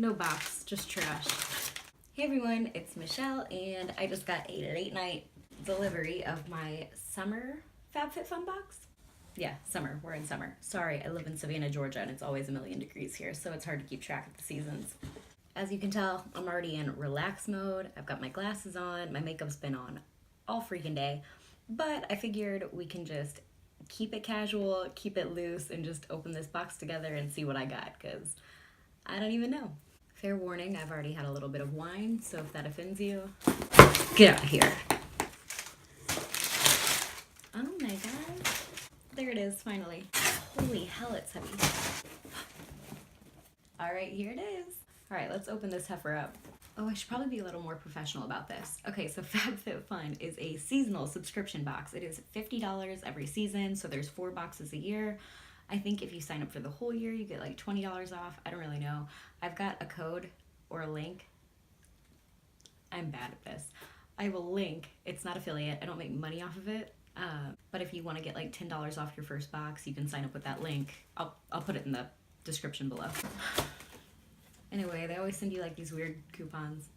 No box, just trash. Hey everyone, it's Michelle, and I just got a late night delivery of my summer FABFITFUN box. Yeah, summer. We're in summer. Sorry, I live in Savannah, Georgia, and it's always a million degrees here, so it's hard to keep track of the seasons. As you can tell, I'm already in relax mode. I've got my glasses on, my makeup's been on all freaking day, but I figured we can just keep it casual, keep it loose, and just open this box together and see what I got, because I don't even know. Fair warning, I've already had a little bit of wine, so if that offends you, get out of here. Oh my god. There it is, finally. Holy hell, it's heavy. Alright, here it is. Alright, let's open this heifer up. Oh, I should probably be a little more professional about this. Okay, so FABFITFUN is a seasonal subscription box. It is $50 every season, so there's 4 boxes a year. I think if you sign up for the whole year, you get like $20 off. I don't really know. I've got a code or a link. I'm bad at this. I have a link. It's not affiliate. I don't make money off of it. But if you want to get like $10 off your first box, you can sign up with that link. I'll put it in the description below. Anyway, they always send you like these weird coupons.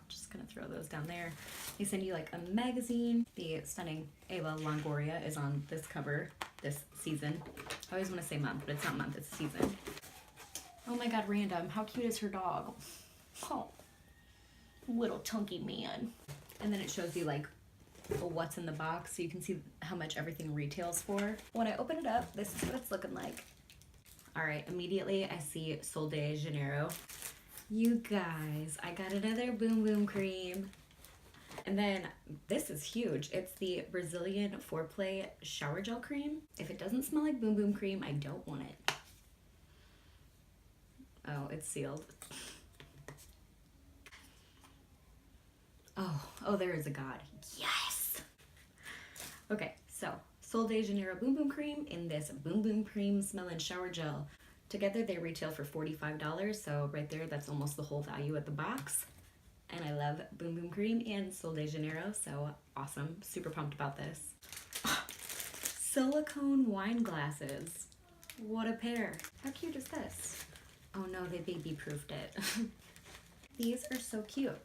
Just gonna throw those down there. They send you like a magazine. The stunning Ava Longoria is on this cover this season. I always want to say month, but it's not month, it's season. Oh my god, random. How cute is her dog? Oh, little chunky man. And then it shows you like what's in the box, so you can see how much everything retails for. When I open it up, this is what it's looking like. Alright, immediately I see Sol de Janeiro. You guys, I got another Boom Boom cream. And then this is huge. It's the Brazilian Foreplay Shower Gel Cream. If it doesn't smell like Boom Boom cream, I don't want it. Oh, it's sealed. Oh, there is a god. Yes! Okay, so Sol de Janeiro Boom Boom Cream in this Boom Boom Cream Smell-In Shower Gel. Together they retail for $45, so right there, that's almost the whole value of the box. And I love Boom Boom Cream and Sol de Janeiro, so awesome. Super pumped about this. Silicone wine glasses. What a pair. How cute is this? Oh no, they baby-proofed it. These are so cute.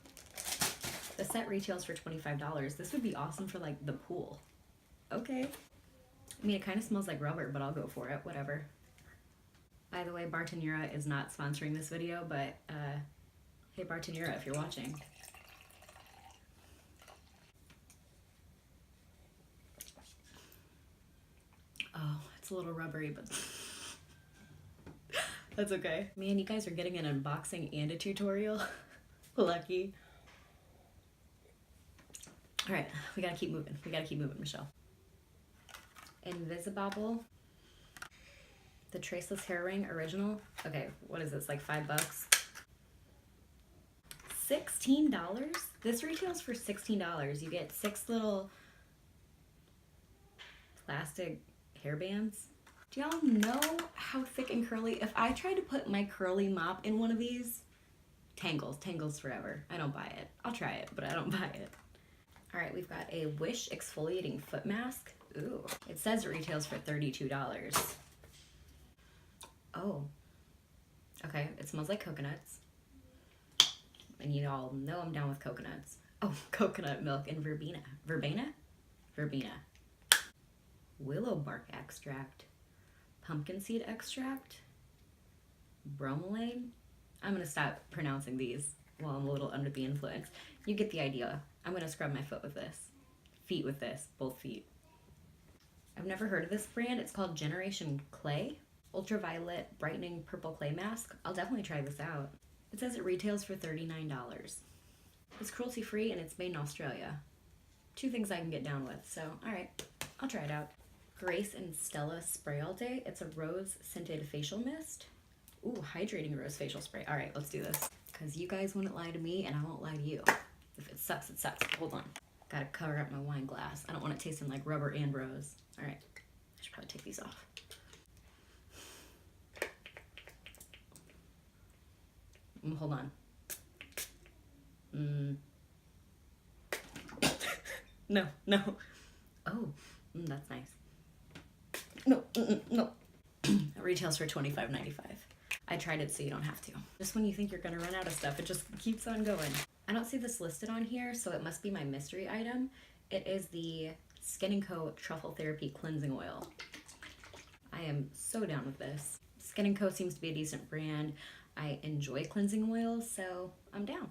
The set retails for $25. This would be awesome for like the pool. Okay. I mean, it kind of smells like rubber, but I'll go for it, whatever. By the way, Bartenura is not sponsoring this video, but hey Bartenura, if you're watching. Oh, it's a little rubbery, but that's okay. Man, you guys are getting an unboxing and a tutorial. Lucky. All right, we gotta keep moving. We gotta keep moving, Michelle. Invisibobble. The Traceless Hair Ring Original. Okay, what is this, like $5? $16? This retails for $16. You get 6 little plastic hairbands. Do y'all know how thick and curly? If I tried to put my curly mop in one of these, tangles forever. I don't buy it. I'll try it, but I don't buy it. All right, we've got a Wish Exfoliating Foot Mask. Ooh, it says it retails for $32. Oh, okay, it smells like coconuts. And you all know I'm down with coconuts. Oh, coconut milk and verbena. Verbena. Willow bark extract. Pumpkin seed extract. Bromelain. I'm gonna stop pronouncing these while I'm a little under the influence. You get the idea. I'm gonna scrub my foot with this. Feet with this, both feet. I've never heard of this brand. It's called Generation Clay. Ultraviolet Brightening Purple Clay Mask. I'll definitely try this out. It says it retails for $39. It's cruelty-free and it's made in Australia. 2 things I can get down with, so alright, I'll try it out. Grace and Stella Spray All Day. It's a rose-scented facial mist. Ooh, hydrating rose facial spray. Alright, let's do this. Because you guys wouldn't lie to me and I won't lie to you. If it sucks, it sucks. Hold on. Gotta cover up my wine glass. I don't want it tasting like rubber and rose. Alright, I should probably take these off. Hold on. No. Oh, that's nice. No. It retails for $25.95. I tried it so you don't have to. Just when you think you're gonna run out of stuff, it just keeps on going. I don't see this listed on here, so it must be my mystery item. It is the Skin & Co. Truffle Therapy Cleansing Oil. I am so down with this. Skin & Co. seems to be a decent brand. I enjoy cleansing oils, so I'm down.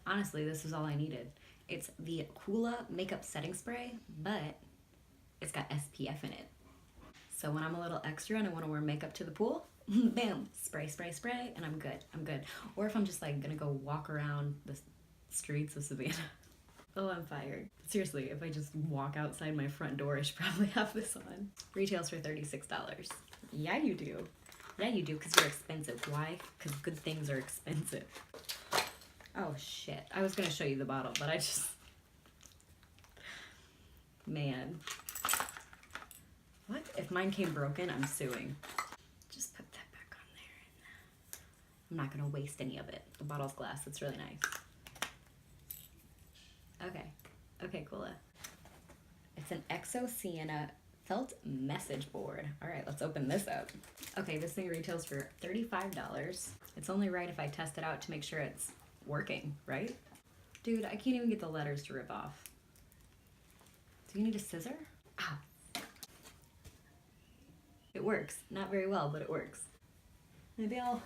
Honestly, this is all I needed. It's the Coola Makeup Setting Spray, but it's got SPF in it. So when I'm a little extra and I want to wear makeup to the pool, bam, spray, spray, spray, and I'm good. I'm good. Or if I'm just like gonna go walk around the streets of Savannah. Oh, I'm fired. Seriously, if I just walk outside my front door, I should probably have this on. Retails for $36. Yeah, you do. Yeah, you do, because you're expensive. Why? Because good things are expensive. Oh, shit. I was gonna show you the bottle, but I just... Man. What? If mine came broken, I'm suing. Just put that back on there. I'm not gonna waste any of it. The bottle's glass. It's really nice. Okay. Okay, cool. It's an Exo Sienna felt message board. All right, let's open this up. Okay, this thing retails for $35. It's only right if I test it out to make sure it's working, right? Dude, I can't even get the letters to rip off. Do you need a scissor? Ow. It works. Not very well, but it works. Maybe I'll...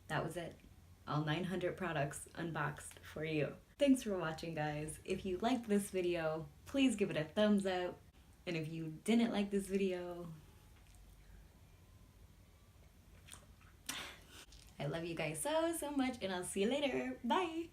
That was it. All 900 products unboxed for you. Thanks for watching, guys. If you liked this video, please give it a thumbs up. And if you didn't like this video, I love you guys so much, and I'll see you later. Bye!